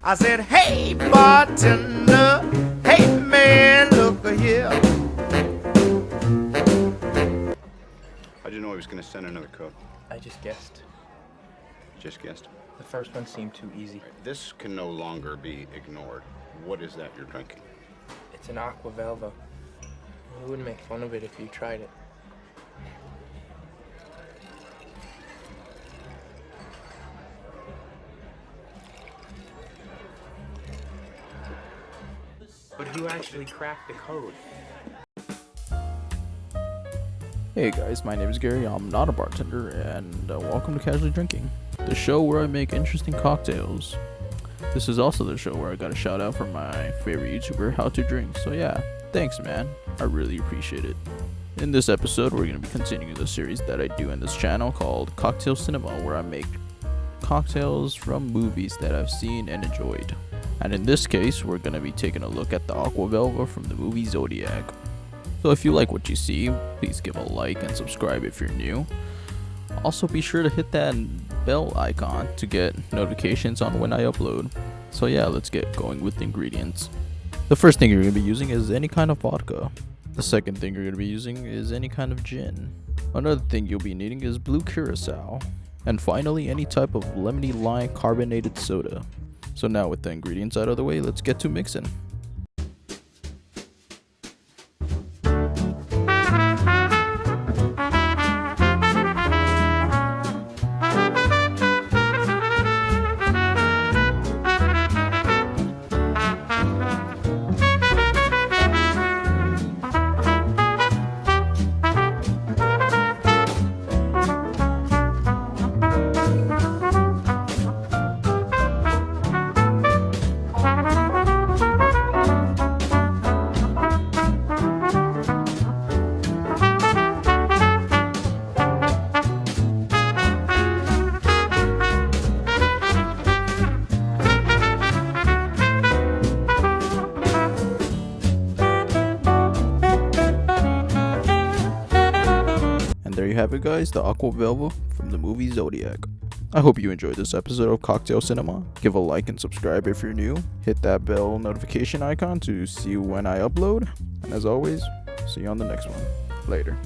I said, hey, bartender, hey, man, look here. How'd you know he was going to send another coat? I just guessed. Just guessed. The first one seemed too easy. This can no longer be ignored. What is that you're drinking? It's an Aqua Velva. We wouldn't make fun of it if you tried it. But who actually cracked the code? Hey guys, my name is Gary. I'm not a bartender, and welcome to Casually Drinking, the show where I make interesting cocktails. This is also the show where I got a shout out from my favorite YouTuber, How to Drink. So yeah, thanks man, I really appreciate it. In this episode, we're going to be continuing the series that I do in this channel called Cocktail Cinema, where I make cocktails from movies that I've seen and enjoyed. And in this case, we're going to be taking a look at the Aqua Velva from the movie Zodiac. So if you like what you see, please give a like and subscribe if you're new. Also be sure to hit that bell icon to get notifications on when I upload. So yeah, let's get going with the ingredients. The first thing you're going to be using is any kind of vodka. The second thing you're going to be using is any kind of gin. Another thing you'll be needing is blue Curacao. And finally, any type of lemony lime carbonated soda. So now with the ingredients out of the way, let's get to mixing. There you have it guys, the Aqua Velva from the movie Zodiac. I hope you enjoyed this episode of Cocktail Cinema. Give a like and subscribe if you're new. Hit that bell notification icon to see when I upload. And as always, see you on the next one. Later.